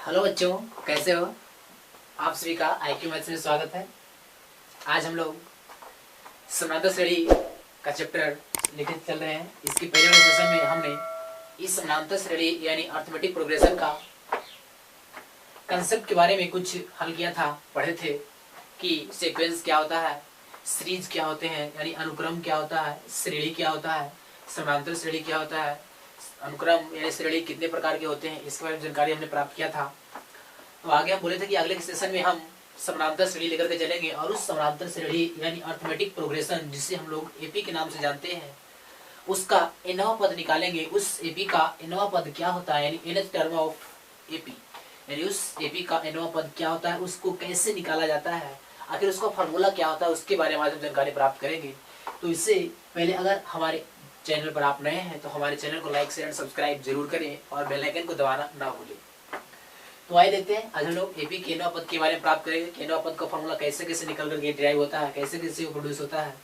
Hello बच्चों, कैसे हो? आप सभी का IQ मैथ्स में स्वागत है। आज हम लोग समानांतर श्रेणी का चैप्टर लेकर चल रहे हैं। इसके पहले वाले सेशन में हमने इस समानांतर श्रेणी यानी अर्थमेटिक प्रोग्रेशन का कंसेप्ट के बारे में कुछ हल किया था, पढ़े थे कि सीक्वेंस क्या होता है, सीरीज क्या होते हैं यानी अनुक्रम क्या होता है, श्रेणी क्या होता है, समानांतर श्रेणी क्या होता है, अनुक्रम यानी श्रेणी कितने प्रकार के होते हैं, इसके बारे में जानकारी हमने प्राप्त किया था। तो आगे हम बोले थे कि अगले सेशन में हम समानांतर श्रेणी लेकर के चलेंगे और उस समानांतर श्रेणी यानी अर्थमेटिक प्रोग्रेशन जिसे हम लोग एपी के नाम से जानते हैं उसका nवां पद निकालेंगे। उस एपी का nवां पद क्या होता है यानी nth टर्म ऑफ एपी, यानी उस एपी का nवां पद क्या होता है, उसको कैसे निकाला जाता है, आखिर उसका फॉर्मूला क्या होता है, उसके बारे में आज हम जानकारी प्राप्त करेंगे। तो इससे पहले अगर हमारे चैनल पर आप नए हैं तो हमारे चैनल को लाइक शेयर एंड सब्सक्राइब जरूर करें और बेल आइकन को दबाना ना भूलें। तो आइए देखते हैं आज हम लोग एपी के nवां पद के बारे में प्राप्त करेंगे कि nवां पद का फॉर्मूला कैसे कैसे निकल करके ड्राइव होता है, कैसे कैसे वो प्रोड्यूस होता है।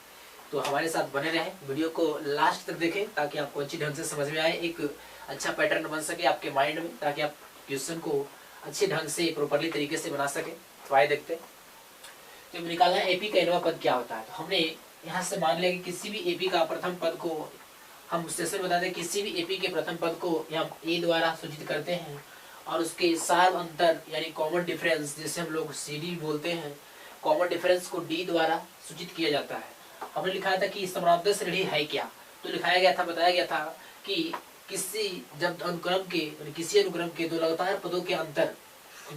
तो हमारे साथ बने रहें, वीडियो को लास्ट तक देखें ताकि आपको अच्छी ढंग से समझ में आए, एक अच्छा पैटर्न बन सके आपके माइंड में, ताकि आप क्वेश्चन को अच्छे ढंग से प्रॉपरली तरीके से बना सके। तो आइए देखते हैं। तो निकालना है एपी का nवां पद क्या होता है। तो हमने यहाँ से मान लिया कि किसी भी एपी का प्रथम पद को हम सेशन बता दें, किसी भी एपी के प्रथम पद को हम ए द्वारा सूचित करते हैं और उसके सार अंतर यानी कॉमन डिफरेंस जिसे हम लोग CD बोलते हैं, कॉमन डिफरेंस को D द्वारा सूचित किया जाता है। हमने लिखा था कि समानांतर श्रेणी है क्या, तो लिखाया गया था, बताया गया था कि जब किसी अनुक्रम के दो लगातार पदों के अंतर,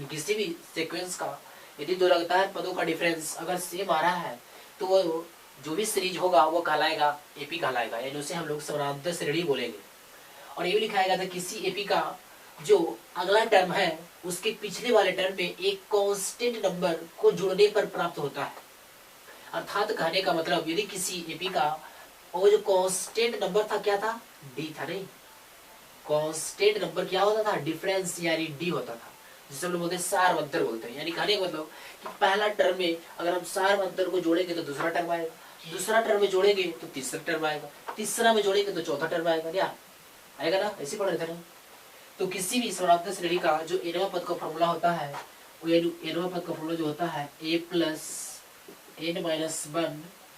किसी भी सीक्वेंस का यदि दो लगातार पदों का डिफरेंस अगर सेम आ रहा है तो वो जो भी सीरीज होगा वो कहलाएगा एपी कहलाएगा, यानी उसे हम लोग समानांतर श्रेणी बोलेंगे। और ये भी लिखाया गया था किसी एपी का जो अगला टर्म है उसके पिछले वाले टर्म में एक कांस्टेंट नंबर को जोड़ने पर प्राप्त होता है। अर्थात कहने का मतलब यदि किसी एपी का वो जो कांस्टेंट नंबर था क्या था, डी था। नहीं, कांस्टेंट नंबर क्या होता था, डिफरेंस यानी डी होता था, जिसे हम लोग बोलते हैं सार अंतर बोलते हैं। यानी कहने का मतलब कि पहला टर्म में अगर हम सार अंतर को जोड़ेंगे तो दूसरा टर्म आएगा, दूसरा टर्म में जोड़ेंगे तो तीसरा टर्म आएगा, तीसरा में जोड़ेंगे तो चौथा टर्म आएगा। क्या आएगा ना, ऐसे पढ़ रहे थे ना। तो किसी भी समानांतर श्रेणी का जो nवां पद का फॉर्मूला होता है वो nवां पद का फॉर्मूला जो होता है a + n - 1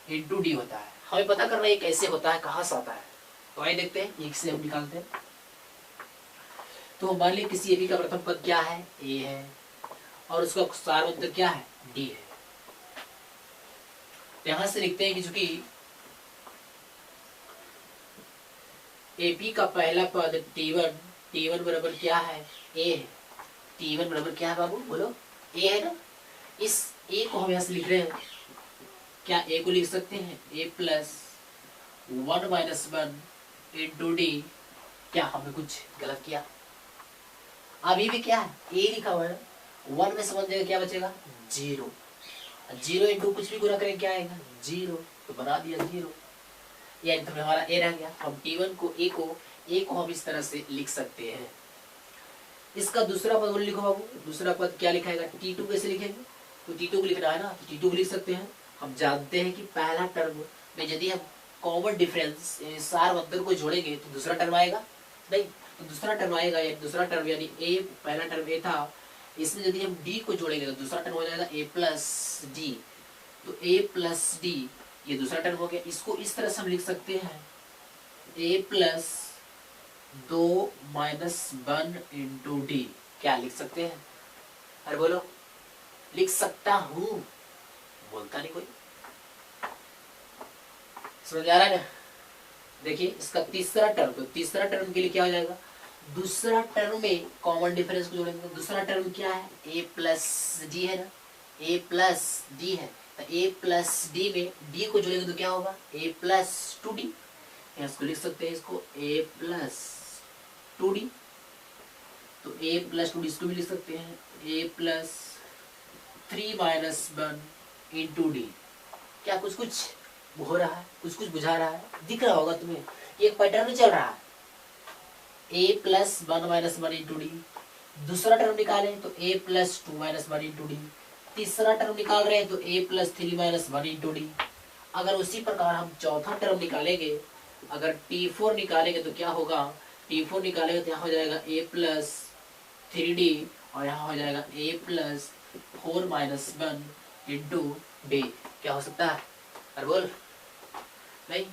× d होता है। हमें पता करना है कैसे होता है, कहाँ से आता है। तो आइए देखते हैं, एक से हम निकालते हैं। तो मान लीजिए किसी एपी का प्रथम पद क्या है, a है और उसका सार अंतर क्या है, d है। तो यहां से लिखते हैं कि चूंकि एपी का पहला पद T1 बराबर क्या है, a है। T1 बराबर क्या है बाबू, बोलो, a है ना। इस a को हम यहाँ से लिख रहे हैं, क्या a को लिख सकते हैं a + 1 - 1 × d। क्या हमने कुछ गलत किया? अभी भी क्या है, a लिखा हुआ है, 1 में से 1 जगह क्या बचेगा, 0। 0 × कुछ भी गुना करें क्या आएगा, 0। तो बना दिया 0, यानी तो हमारा a रह गया। हम T1 को a को हम इस तरह से लिख सकते हैं। इसका दूसरा पद बोल लिखो बाबू, दूसरा पद क्या लिखाएगा, T2 कैसे लिखेंगे, तो T2 को लिखना है ना, तो T2 को लिख सकते हैं। हम जानते हैं कि पहला टर्म में यदि हम कॉमन डिफरेंस सार अंतर को जोड़ेंगे तो दूसरा टर्म आएगा, नहीं तो दूसरा टर्म आएगा, यानी दूसरा टर्म यानी a, पहला टर्म a था, इसमें यदि हम d को जोड़ेंगे तो दूसरा टर्म हो जाएगा a + d। तो a + d ये दूसरा टर्म हो गया। इसको इस तरह से हम लिख सकते हैं a + 2 - 1 × d। क्या लिख सकते हैं, अरे बोलो, लिख सकता हूं, बोलता नहीं कोई। समझ आ रहा है ना। देखिए इसका तीसरा टर्म, तो तीसरा टर्म के लिए क्या हो जाएगा, दूसरा टर्म में कॉमन डिफरेंस को जोड़ेंगे तो दूसरा टर्म क्या है, a + d है ना, a + d है। तो a + d में d को जोड़ेंगे तो क्या होगा, a + 2d। इसको लिख सकते हैं, इसको a + 2d। तो a + 2d इसको भी लिख सकते हैं a + 3 - 1 × d। क्या कुछ कुछ हो रहा है, कुछ कुछ बुझा रहा है, दिख रहा होगा तुम्हें, एक पैटर्न चल रहा है। a + 1 - 1 × d। दूसरा टर्म निकाले तो a + 2 - 1 × d। तीसरा टर्म निकाल रहे हैं तो a + 3 - 1 × d। अगर उसी प्रकार हम चौथा टर्म निकालेंगे, अगर T4 निकालेंगे तो क्या होगा, T4 निकालेंगे तो यहाँ हो जाएगा a + 3d और यहाँ हो जाएगा a plus 4 minus 1 into D. क्या हो सकता है? अरे बोल नहीं।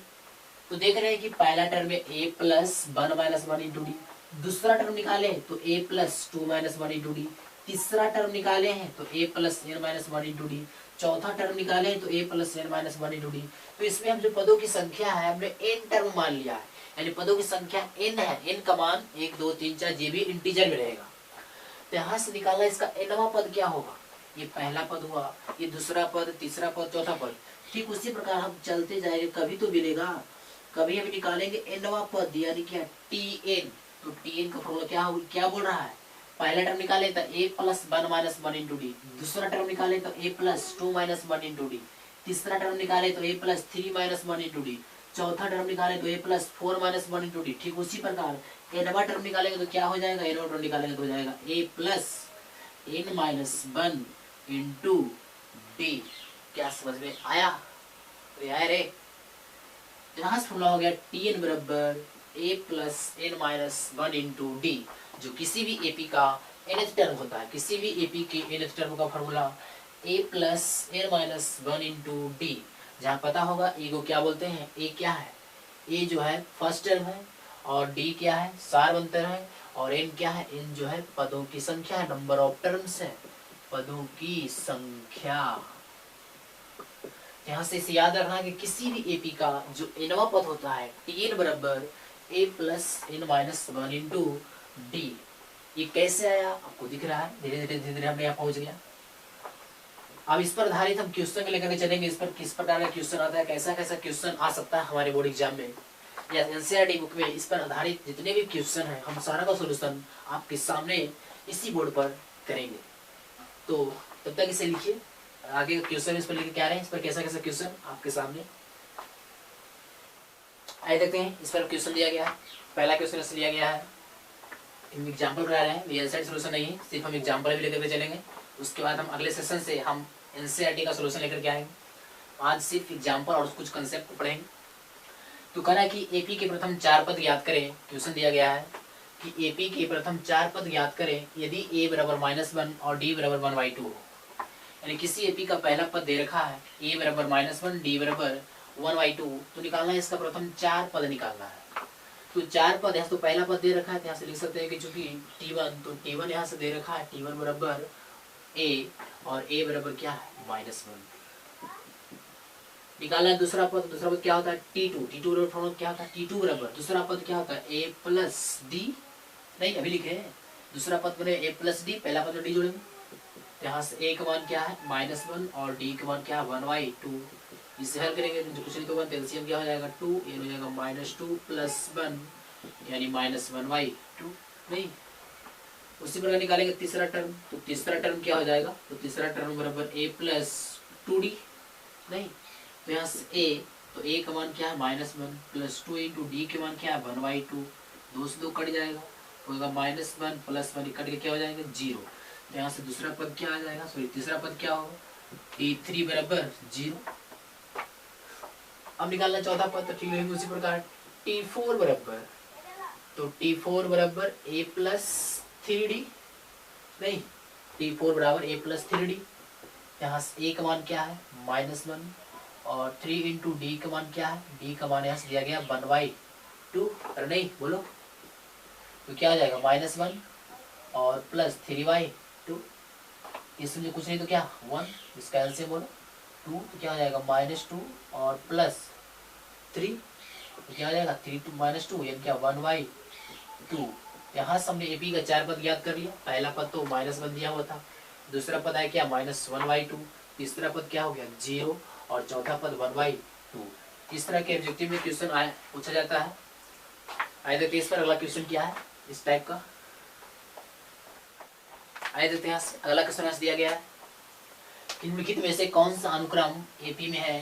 तो देख रहे हैं कि पहला टर्म में a plus 1 minus 1 into D, दूसरा टर्म निकाले तो a plus 2 minus 1 into D, तीसरा टर्म निकाले हैं तो a plus n minus 1 into D, चौथा टर्म निकाले हैं तो a plus n minus 1 into D. तो इसमें हम जो पदों की संख्या है हमने n टर्म मान लिया है, यानी पदों की संख्या n है। n का मान 1 2 3 4 ये भी इंटीजर में रहेगा। तो यहाँ से निकालना इसका nवां पद क्या होगा? ये पहला पद हुआ, ये दूसरा पद, तीसरा पद, चौथा पद। ठीक उसी प्रकार हम चलते जाएंगे, कभी तो मिलेगा, कभी हम निकालेंगे nवां पद यानी क्या? tn। तो tn का फॉर्मूला क्या बोल रहा है? पहला टर्म निकाले तो a plus 1 minus 1 into D, दूसरा टर्म निकाले तो a plus 2 minus 1 into D, तीसरा टर्म निकाले तो a plus 3 minus 1 into D, चौथा टर्म निकाले तो a plus 4 minus 1 into D. ठीक उसी प्रकार nवां टर्म निकालेंगे तो क्या हो जाएगा? nवां टर्म निकालेंगे तो हो जाएगा a plus n minus 1 into D. क्या समझ में आया? अरे आया रे। यहाँ से फॉर्मूला हो गया tn बराबर a plus n minus 1 into D, जो किसी भी एपी का nth टर्म होता है। किसी भी एपी के nth टर्म का formula a plus n minus 1 into D. जहाँ पता होगा a को क्या बोलते हैं? a क्या है? a जो है फर्स्ट टर्म है, और d क्या है? सारवंतर है, और n क्या है? n जो है पदों की संख्या है, नंबर ऑफ टर्म्स है, पदों की संख्या। यहाँ से इसे याद रखना कि किसी भी एपी का जो nवां पद होता है tn बराबर a plus n minus 1 into D. ये कैसे आया आपको दिख रहा है? धीरे धीरे हमने यहाँ पहुंच गया। अब इस पर आधारित हम क्वेश्चन को लेकर के चलेंगे। इस पर किस प्रकार का क्वेश्चन आता है, कैसा कैसा क्वेश्चन आ सकता है हमारे बोर्ड एग्जाम में या एनसीईआरटी बुक में। इस पर आधारित जितने भी क्वेश्चन है हम सारा का सोल्यूशन आपके सामने इसी बोर्ड पर करेंगे। तो तब तक इसे लिखिए, आगे क्वेश्चन इस पर लिखे क्या रहे हैं, इस पर कैसा कैसा क्वेश्चन आपके सामने आए देखते हैं। इस पर क्वेश्चन दिया गया है, पहला क्वेश्चन इससे लिया गया है, एग्जाम्पल करा रहे हैं, ये सोल्यूशन नहीं है, सिर्फ हम एग्जाम्पल भी लेकर के चलेंगे। उसके बाद हम अगले सेशन से हम एनसीईआरटी का सोल्यूशन लेकर के आएंगे। आज सिर्फ एग्जाम्पल और कुछ कंसेप्ट को पढ़ेंगे। तो कहना है कि एपी के प्रथम 4 पद याद करें। क्वेश्चन दिया गया है कि एपी के प्रथम 4 पद याद करें यदि a बराबर -1 और d बराबर 1/2 हो। यानी किसी एपी का पहला पद दे रखा है a बराबर -1 d बराबर 1/2, तो निकालना है इसका प्रथम 4 पद निकालना है। तो 4 पद यहाँ तो पहला पद दे रखा है, यहाँ से लिख सकते हैं कि चूंकि t1, तो t1 यहाँ से दे रखा है, t1 बराबर a और a बराबर क्या है? -1। निकालना है दूसरा पद क्या होता है? t2 बराबर क्या होता है? t2 बराबर दूसरा पद क्या होता है? a plus d। नहीं अभी लिखे हैं, दूसरा पद बने a प्लस d, पहला पद में d जोड़ेंगे। यहाँ से a का मान क्या है? -1 और d का मान क्या है? 1/2। इससे हल करेंगे जो कुछ नहीं तो एलसीएम क्या हो जाएगा? 2, ये हो जाएगा -2 प्लस 1 यानी -1/2। नहीं उसी प्रकार निकालेंगे तीसरा टर्म, तो तीसरा टर्म क्या हो जाएगा? तो तीसरा टर्म बराबर a प्लस 2d। नहीं तो यहाँ से a, तो a का मान क्या है? -1 प्लस 2 इंटू डी के मान क्या है? 1/2। 2 से 2 कट जाएगा, होगा -1 प्लस 1 कट के क्या हो जाएगा? 0। तो यहाँ से दूसरा पद क्या आ जाएगा? सॉरी तीसरा पद क्या होगा? t3 बराबर 0। अब निकालना चौथा पद, तो ठीक है उसी प्रकार t4 बराबर, तो t4 बराबर a प्लस 3d। नहीं t4 बराबर a प्लस 3d। यहाँ से a का मान क्या है? -1 और 3 इंटू डी का मान क्या है? डी का मान यहाँ से दिया गया 1/2। अरे नहीं बोलो, तो क्या आ जाएगा? -1 और प्लस 3/2। इसमें कुछ नहीं तो क्या 1, इसका एलसीएम बोलो 2, तो क्या हो जाएगा? -2 और प्लस 3, तो क्या हो जाएगा? 3 to -2 यानी क्या 1/2। यहाँ से हमने एपी का 4 पद याद कर लिया। पहला पद तो -1 दिया हुआ था, दूसरा पद है क्या? -1/2, तीसरा पद क्या हो गया? 0 और चौथा पद 1/2। इस तरह के ऑब्जेक्टिव में क्वेश्चन आए पूछा जाता है। आए देखते इस पर अगला क्वेश्चन क्या है इस टाइप का। आए देखते हैं अगला क्वेश्चन दिया गया है, निम्नलिखित में से कौन सा अनुक्रम एपी में है।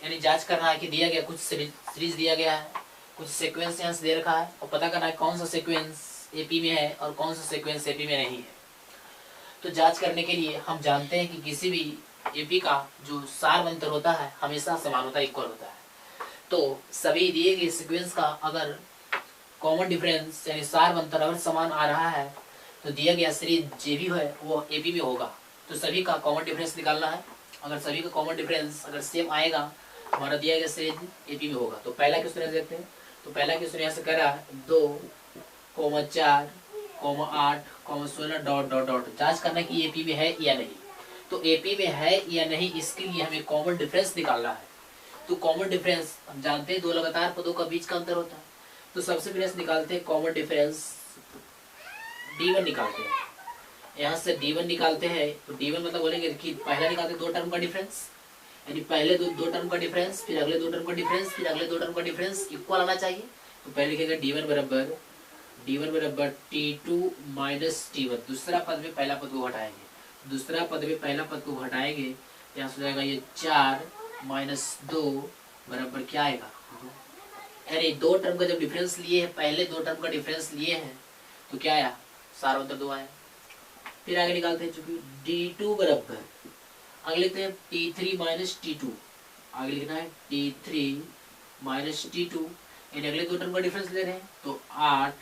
यानी जांच करना है कि दिया गया कुछ सीरीज दिया गया है, कुछ सीक्वेंस यहाँ से दे रखा है, और पता करना है कौन सा सीक्वेंस एपी में है और कौन सा सीक्वेंस एपी में नहीं है। तो जांच करने के लिए हम जानते हैं कि किसी भी एपी का जो सार अंतर होता है हमेशा समान होता है, इक्वल होता है। तो सभी दिए गए सीक्वेंस का अगर कॉमन डिफरेंस यानी सार अंतर अगर समान आ रहा है तो दिया गया सीरीज जे भी है वो ए बी में होगा। तो सभी का कॉमन डिफरेंस निकालना है। अगर सभी का कॉमन डिफरेंस अगर सेम आएगा, हमारा दिया गया सीरीज ए बी में होगा। तो पहला क्वेश्चन देखते हैं। तो पहला क्वेश्चन यहाँ से करा 2,4,8,16 डॉट डॉट डॉट जांच करना कि एपी में है या नहीं। तो एपी में है या नहीं इसके लिए हमें कॉमन डिफरेंस निकालना है। तो कॉमन डिफरेंस हम जानते हैं दो लगातार पदों का बीच का अंतर होता है। तो सबसे पहले निकालते हैं कॉमन डिफरेंस D1 निकालते हैं। यहाँ से D1 निकालते हैं। तो D1 मतलब बोलेंगे कि पहला निकालते हैं दो टर्म का डिफरेंस, यानी पहले दो टर्म का डिफरेंस, फिर अगले दो टर्म का डिफरेंस, फिर अगले दो टर्म का डिफरेंस इक्वल आना चाहिए। तो पहले लिखेगा D1 बराबर T2 माइनस T1। दूसरा पद में पहला पद को घटाएंगे, दूसरा पद में पहला पद को घटाएंगे। यहाँ से जाएगा ये 4 माइनस 2 बराबर क्या आएगा, यानी दो टर्म का जब डिफरेंस लिए है, पहले दो टर्म का डिफरेंस लिए हैं तो क्या आया, सारा उत्तर 2 आया। फिर आगे निकालते हैं चूंकि D2 बराबर आगे लिखते हैं T3 माइनस T2, आगे लिखना है T3 माइनस T2, यानी अगले दो टर्म का डिफरेंस ले रहे हैं। तो 8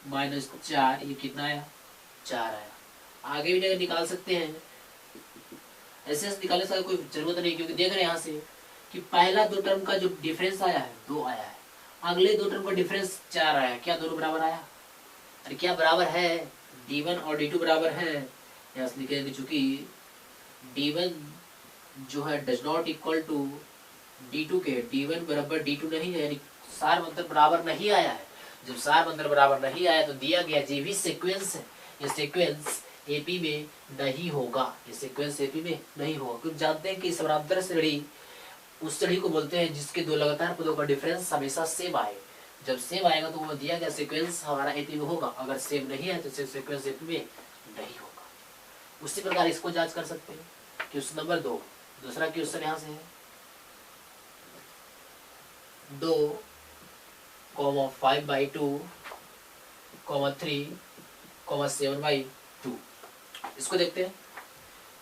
माइनस 4 ये कितना आया, 4 आया। आगे भी निकाल सकते हैं, ऐसे निकालने से कोई जरूरत नहीं, क्योंकि देख रहे हैं यहाँ से कि पहला दो टर्म का जो डिफरेंस आया है 2 आया है, अगले दो टर्म का डिफरेंस 4 आया। क्या दोनों बराबर आया, अरे क्या बराबर है, D1 और D2 बराबर है। यहाँ से लिखेंगे चूंकि D1 जो है does not equal to D2 के, D1 बराबर D2 नहीं है, यानी सार मंत्र बराबर नहीं आया है। जब सार मंत्र बराबर नहीं आया तो दिया गया जो भी सीक्वेंस है ये सीक्वेंस एपी में नहीं होगा, ये सीक्वेंस एपी में नहीं होगा। क्योंकि जानते हैं कि समानांतर श्रेणी उस श्रेणी को बोलते हैं जिसके दो लगातार पदों का डिफरेंस हमेशा सेम आए। जब सेम आएगा तो वो दिया गया सीक्वेंस हमारा एपी में होगा, अगर सेम नहीं है तो सीक्वेंस एपी में नहीं होगा। उसी प्रकार इसको जांच कर सकते हैं। क्वेश्चन नंबर 2, दूसरा क्वेश्चन यहाँ से है 2,5/2, 3, 7/2। इसको देखते हैं।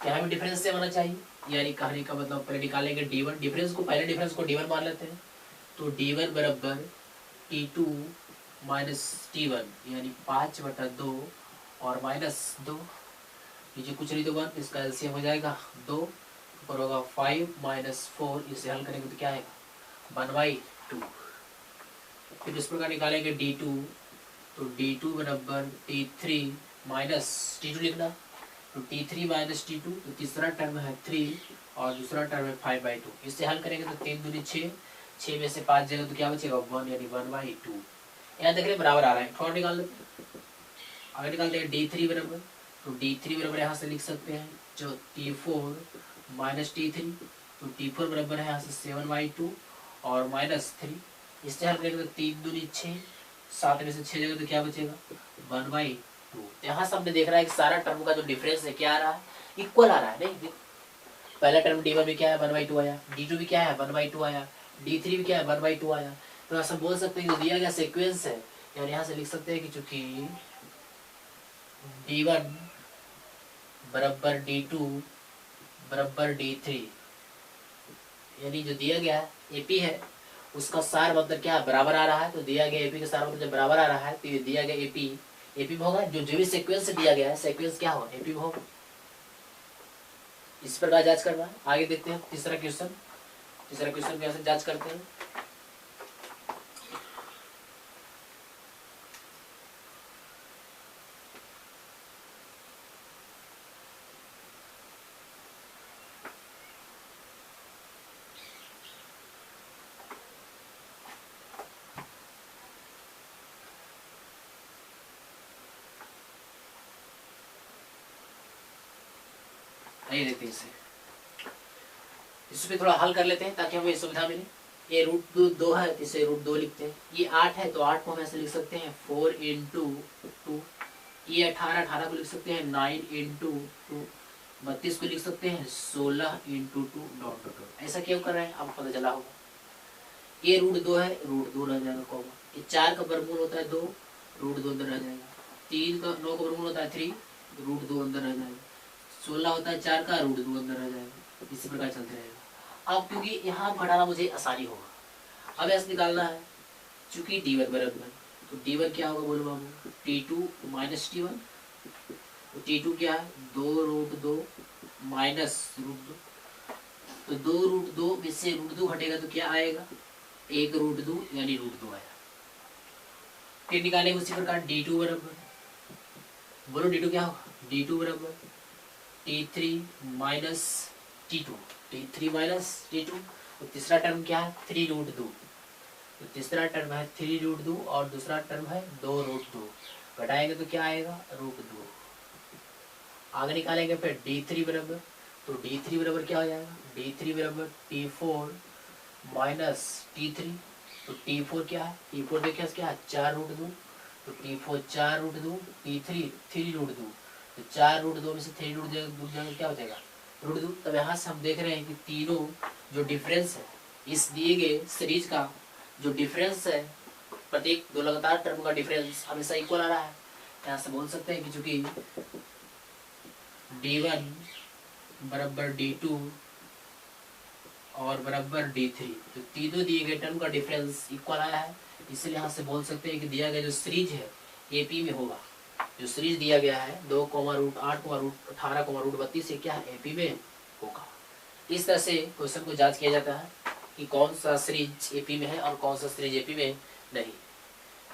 क्या हमें डिफरेंस से होना चाहिए, यानी कहने का मतलब पहले निकालेंगे D1 डिफरेंस को, पहले डिफरेंस को D1 मान लेते हैं। तो D1 बराबर T2 माइनस T1, यानी 5/2 और माइनस 2, नीचे कुछ नहीं तो 1, इसका एलसीएम हो जाएगा 2, ऊपर होगा 5 माइनस 4, इसे हल करेंगे तो क्या आएगा 1/2। फिर इस प्रकार निकालेंगे D2, तो D2 बराबर T3 माइनस T2 लिखना, तो T3 माइनस T2, तो तीसरा टर्म है 3 और दूसरा टर्म है 5/2। इससे हल करेंगे तो 3 दूनी 6, 6 में से 5 जाएगा तो क्या बचेगा 1, यानी 1/2। यहाँ देख रहे बराबर आ रहा है, थोड़ा निकाल लेते हैं। आगे निकालते हैं D3 बराबर, तो D3 बराबर यहाँ से लिख सकते हैं जो T4 माइनस T3, तो T4 बराबर है यहाँ से 7/2 और माइनस 3। इससे हल करेंगे तो 3 दूनी 6, 7 में से 6 जाएगा तो क्या बचेगा 1/2। यहाँ से हमने देख रहा है कि सारा टर्म का जो डिफरेंस है क्या आ रहा है, इक्वल आ रहा है। नहीं, पहला टर्म D1 भी क्या है 1/2 आया, D2 भी क्या है 1/2 आया, D3 भी क्या है 1/2 आया। तो ऐसा बोल सकते हैं कि दिया गया सीक्वेंस है, यानी यहाँ से लिख सकते हैं कि चूंकि D1 बराबर D2 बराबर D3, यानी जो दिया गया एपी है उसका सार मतलब क्या बराबर आ रहा है। तो दिया गया एपी का सार मतलब जब बराबर आ रहा है तो ये दिया गया एपी में होगा। जो भी सीक्वेंस दिया गया है सीक्वेंस क्या होगा एपी में होगा। इस प्रकार जांच करना है। आगे देखते हैं तीसरा क्वेश्चन में ऐसे जांच करते हैं। नहीं देखते इसमें थोड़ा हल कर लेते हैं ताकि हमें सुविधा मिले। ये √2 है, इसे √2 लिखते हैं। ये 8 है तो 8 को हम ऐसे लिख सकते हैं 4 × 2। ये 18 को लिख सकते हैं 9 × 2। 32 को लिख सकते हैं 16 × 2 डॉट डॉट। ऐसा क्यों कर रहे हैं आपको पता चला होगा। ये √2 है, √2 रह जाएगा कॉमा। ये 4 का वर्गमूल होता है 2, √2 अंदर रह जाएगा। 3 का 9 का वर्गमूल होता है 3, √2 अंदर रह जाएगा। 16 होता है 4 का, √2 अंदर रह जाएगा। इसी प्रकार चलते रहेगा। अब क्योंकि यहाँ घटाना मुझे आसानी होगा, अब ऐसे निकालना है चूंकि D1 बराबर, तो D1 क्या होगा बोलो बाबू T2 माइनस T1, तो T2 क्या है 2√2 माइनस √2, तो 2√2 में से √2 घटेगा तो क्या आएगा 1√2 यानी √2 आया। फिर निकालेंगे उसी प्रकार D2 बराबर, बोलो D2 क्या होगा D2 बराबर T3 minus T2, T3 minus T2। तो तीसरा टर्म क्या है 3√2, तो तीसरा टर्म है 3√2 और दूसरा टर्म है 2√2, घटाएंगे तो क्या आएगा √2। आगे निकालेंगे फिर D3 बराबर, तो D3 बराबर क्या हो जाएगा D3 बराबर T4 माइनस T3, तो T4 क्या है T4 देखिए क्या है 4√2, तो T4 4√2, T3 3√2, तो 4√2 में से 3√2 दूर जाएगा क्या हो जाएगा √2। तब यहाँ से हम देख रहे हैं कि तीनों जो डिफरेंस है इस दिए गए सीरीज का जो डिफरेंस है, प्रत्येक दो लगातार टर्म का डिफरेंस हमेशा इक्वल आ रहा है। यहाँ से बोल सकते हैं कि चूंकि D1 बराबर D2 और बराबर D3, तो तीनों दिए गए टर्म का डिफरेंस इक्वल आया है, इसलिए यहाँ से बोल सकते हैं कि दिया गया जो सीरीज है AP में होगा। जो सीरीज दिया गया है 2,8,18,32 से क्या है AP में होगा। इस तरह से क्वेश्चन को जांच किया जाता है कि कौन सा सीरीज AP में है और कौन सा सीरीज AP में नहीं।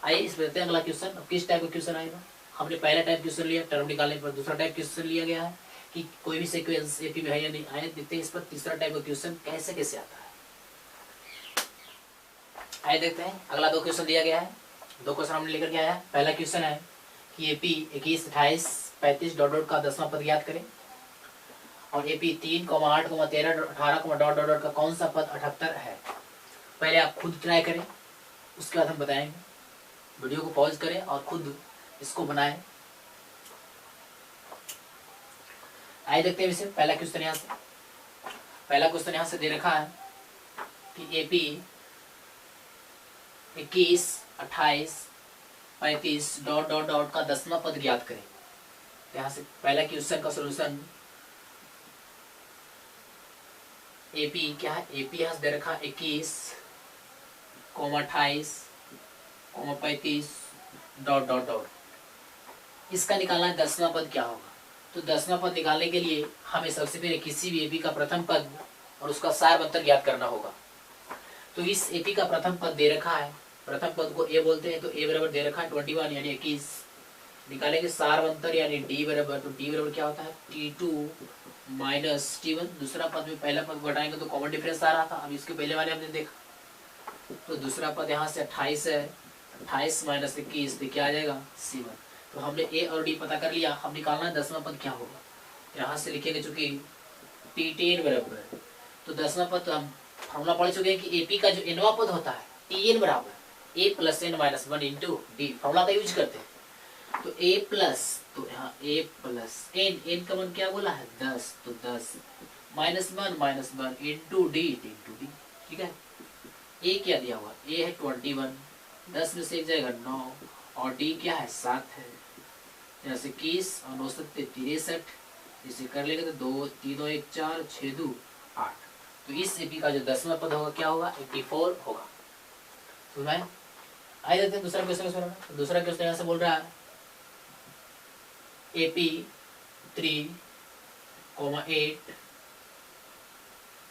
आइए इस पर अगला क्वेश्चन। अब किस टाइप का क्वेश्चन आएगा, हमने पहला टाइप क्वेश्चन लिया टर्म निकालने पर, दूसरा टाइप क्वेश्चन लिया गया है कि कोई भी सीक्वेंस AP में है या नहीं। आइए देखते हैं इस पर तीसरा टाइप का क्वेश्चन कैसे कैसे आता है। आइए देखते हैं, अगला दो क्वेश्चन दिया गया है, दो क्वेश्चन हमने लेकर के आया है। पहला क्वेश्चन है कि AP 21, 28, 35 डॉट डॉट का 10वां पद ज्ञात करें, और AP 3, 8, 13, 18 डॉट डॉट का कौन सा पद 78 है। पहले आप खुद ट्राई करें, उसके बाद हम बताएंगे। वीडियो को पॉज करें और खुद इसको बनाएं। आइए देखते हैं इसे। पहला क्वेश्चन यहाँ से, पहला क्वेश्चन यहाँ से दे रखा है कि AP 21, 28, 35 डॉट डॉट डॉट का 10वां पद ज्ञात करें। यहाँ से पहला क्वेश्चन का सॉल्यूशन AP क्या है, AP यहाँ से दे रखा 21, 28, 35 डॉट डॉट डॉट, इसका निकालना है 10वां पद क्या होगा। तो 10वां पद निकालने के लिए हमें सबसे पहले किसी भी AP का प्रथम पद और उसका सार अंतर ज्ञात करना होगा। तो इस AP का प्रथम पद दे रखा है, प्रथम पद को A बोलते हैं, तो A बराबर दे रखा है 21 यानी 21। निकालेंगे सार अंतर यानी D बराबर, तो D बराबर क्या होता है T2 माइनस T1। दूसरा पद में पहला पद घटाएंगे तो कॉमन डिफरेंस आ रहा था, अब इसके पहले वाले हमने देखा। तो दूसरा पद यहाँ से 28 है, 28 माइनस 21 तो क्या आ जाएगा C1। तो हमने A और D पता कर लिया, हम निकालना 10वां पद क्या होगा। यहाँ से लिखेंगे चूंकि T10 बराबर, तो 10वां पद तो हम फॉर्मूला पढ़ चुके हैं कि AP का जो nवां पद होता है Tn बराबर A plus n minus 1 into D, formula का यूज करते हैं। तो A प्लस, तो यहाँ A प्लस n का मान क्या बोला है 10, तो 10 माइनस 1 इंटू D, ठीक है। A क्या दिया हुआ, A है 21, 10 में से एक जाएगा 9, और D क्या है 7 है, यहाँ से 21 और 9 7 63, इसे कर लेंगे तो 2 3 1 4 6 2 8। तो इस AP का जो 10वां पद होगा क्या होगा 84 होगा। तो मैं आइए देखते हैं दूसरा क्वेश्चन। दूसरा क्वेश्चन यहाँ से बोल रहा है AP 3, 8,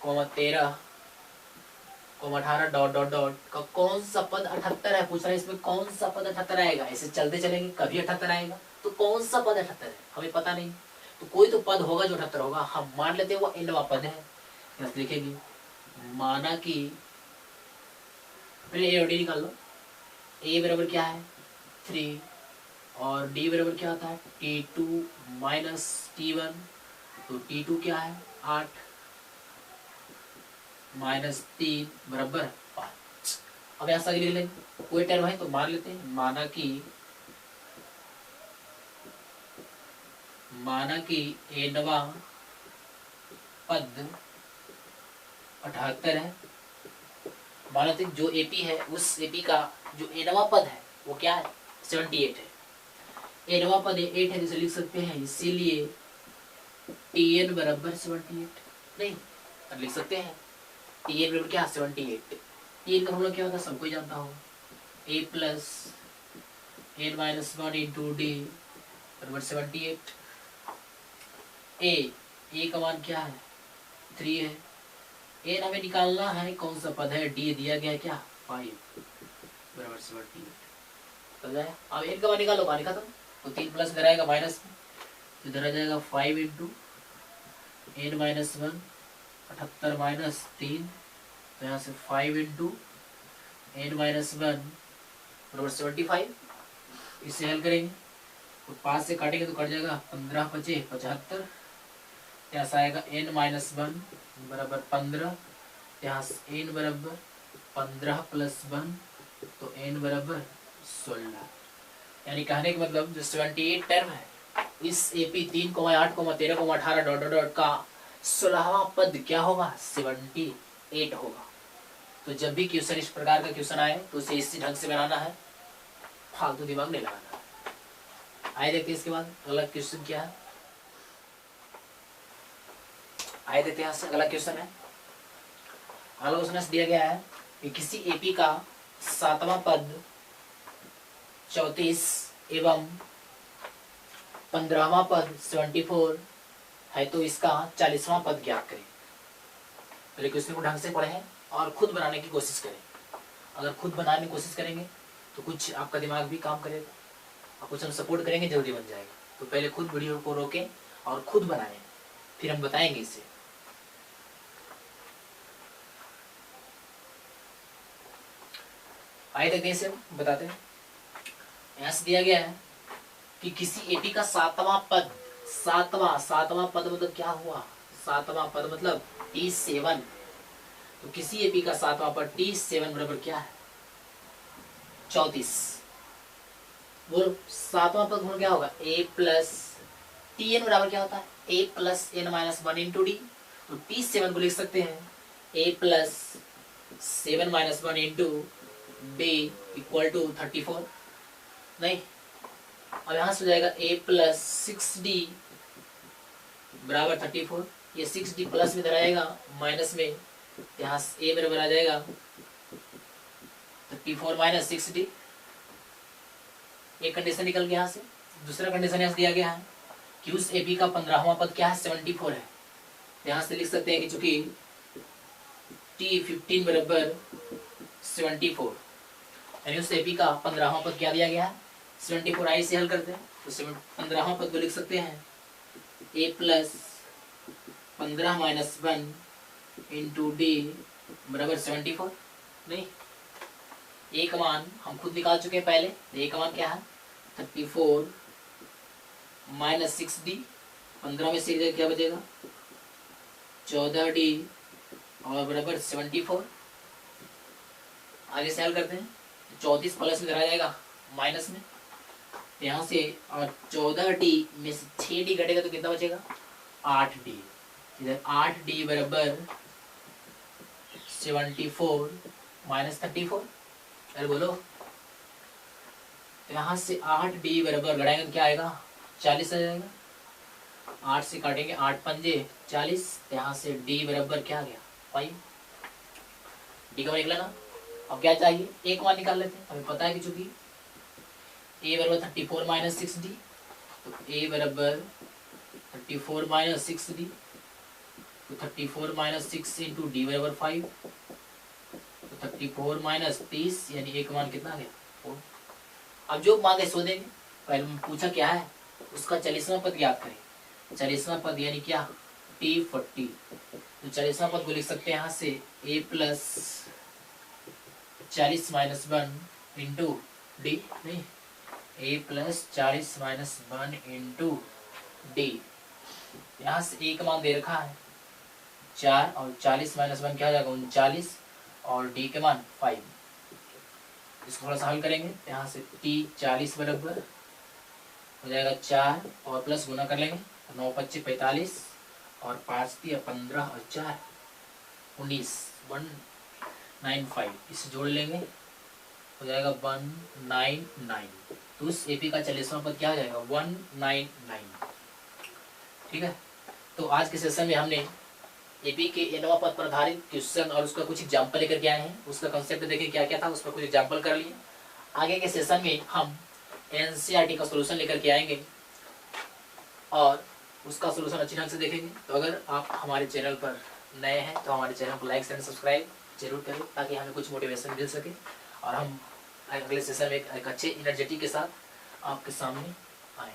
13, 18 डॉट डॉट डॉट का कौन सा पद 78 है। पूछ रहा है इसमें कौन सा पद 78 आएगा। ऐसे चलते चलेंगे कभी 78 आएगा, तो कौन सा पद 78 है हमें पता नहीं। तो कोई तो पद होगा जो 78 होगा, हम मान लेते हैं वो nवां पद है। लिखेंगे माना कि पहले A और D निकाल लो। A बराबर क्या है 3 और D बराबर क्या होता है T2 माइनस T1, तो T2 क्या है 8 माइनस 3 बराबर 5। अब ऐसा लिख लेंगे, कोई टर्म है तो मान लेते हैं। माना कि nवां पद 78 है। माना कि जो AP है उस AP का जो nवां पद है वो क्या है 78 है। nवां पद 8 है जिसे लिख सकते हैं, इसीलिए Tn बराबर 78 नहीं लिख सकते हैं। Tn बराबर क्या 78। Tn का फॉर्मूला क्या होता है सबको जानता हो, A plus n minus 1 into D बराबर 78। ए का मान क्या है 3 है। ए हमें निकालना है कौन सा पद है, डी दिया गया है क्या 5 बराबर 78 हो जाए। अब एन का मान निकालो, मान खत्म। तो 3 प्लस इधर आएगा माइनस में, तो इधर आ जाएगा 5 इंटू एन माइनस 1 78 माइनस 3, तो यहाँ से 5 इंटू एन माइनस 1 बराबर 75। इसे हल करेंगे तो 5 से काटेंगे तो कट जाएगा 15 बचे 75। यहाँ से आएगा एन माइनस 1 बराबर 15, यहाँ से एन बराबर 15 प्लस 1 तो एन बराबर 16। यानी कहने का मतलब जो 78 टर्म है इस एपी 3, 8, 13, 18 डॉट डॉट डॉट का 16वां पद क्या होगा 78 होगा। तो जब भी क्वेश्चन इस प्रकार का क्वेश्चन आए तो उसे इसी ढंग से बनाना है, फालतू दिमाग नहीं लगाना है। आइए देखते हैं इसके बाद अगला क्वेश्चन क्या है। आइए देखते हैं अगला क्वेश्चन है। अगला क्वेश्चन दिया गया है कि किसी एपी का 7वां पद 34 एवं 15वां पद 74 है तो इसका 40वां पद ज्ञात करें। पहले क्वेश्चन को ढंग से पढ़ें और खुद बनाने की कोशिश करें। अगर खुद बनाने की कोशिश करेंगे तो कुछ आपका दिमाग भी काम करेगा और कुछ हम सपोर्ट करेंगे जल्दी बन जाएगा। तो पहले खुद वीडियो को रोकें और खुद बनाएं, फिर हम बताएंगे इसे। आइए देखते हैं इसे बताते हैं। यहाँ से दिया गया है कि किसी एपी का 7वां पद, सातवां पद मतलब क्या हुआ 7वां पद मतलब T7। तो किसी एपी का 7वां पद T7 बराबर क्या है 34। वो 7वां पद क्या होगा a प्लस Tn बराबर क्या होता है a plus n minus 1 into D. तो T7 को लिख सकते हैं a plus 7 minus 1 into D equal to 34। नहीं, अब यहाँ से हो जाएगा a प्लस 6d बराबर 34। ये 6d प्लस में इधर आएगा माइनस में, यहाँ से a बराबर आ जाएगा 34 माइनस 6d। एक कंडीशन निकल गया यहाँ से। दूसरा कंडीशन यहाँ से दिया गया है कि उस एपी का 15वां पद क्या है 74 है। यहाँ से लिख सकते हैं कि चूंकि T15 बराबर 74 यानी उस एपी का 15वां पद क्या दिया गया है 74। आई से हल करते हैं तो 15वां पद को लिख सकते हैं a plus 15 minus 1 into D बराबर 74। नहीं, a का मान हम खुद निकाल चुके हैं पहले। a का मान क्या है 34 माइनस 6d, 15 में से क्या बचेगा 14d और बराबर 74। आगे से हल करते हैं 34 प्लस में आ जाएगा माइनस में, यहाँ से और 14d में से 6d घटेगा तो कितना बचेगा 8d। इधर 8d बराबर 74 माइनस 34। अरे बोलो, तो यहाँ से 8d बराबर घटाएंगे तो क्या आएगा 40 आ जाएगा। 8 से काटेंगे 8 पंजे 40, यहाँ से d बराबर क्या आ गया 5। d का मान निकला ना। अब क्या चाहिए एक मान निकाल लेते हैं। हमें पता है कि चूंकि a बराबर 34 माइनस 6d, तो a बराबर 34 माइनस 6d, तो 34 माइनस 6 इंटू डी बराबर 5, तो 34 माइनस 30 यानी एक मान कितना आ गया 4। अब जो मांगे सो देंगे। पहले पूछा क्या है उसका 40वां पद याद करें। 40वां पद यानी क्या T40। तो 40वां पद को लिख सकते हैं यहाँ से a plus 40 minus 1 into D. नहीं, a plus 40 minus 1 into D. यहाँ से a का मान दे रखा है 4 और 40 माइनस 1 क्या हो जाएगा 39 और d के मान 5। इसको थोड़ा सा हल करेंगे। यहाँ से T40 बराबर हो जाएगा 4 और प्लस गुना कर लेंगे 9 25 45 और 5 3 15 और 4 19 195। इसे जोड़ लेंगे हो जाएगा 199। तो उस एपी का 40वां पद क्या हो जाएगा 199। ठीक है, तो आज के सेशन में हमने एपी के nवां पद पर आधारित क्वेश्चन और उसका कुछ एग्जाम्पल लेकर के आए हैं। उसका कंसेप्ट देखें क्या क्या था, उसका कुछ एग्जाम्पल कर लिए। आगे के सेशन में हम एनसीईआरटी का सॉल्यूशन लेकर के आएंगे और उसका सोल्यूशन अच्छी ढंग से देखेंगे। तो अगर आप हमारे चैनल पर नए हैं तो हमारे चैनल को लाइक एंड सब्सक्राइब जरूर करें, ताकि हमें कुछ मोटिवेशन मिल सके और हम अगले सेशन में एक अच्छे एनर्जेटिक के साथ आपके सामने आए।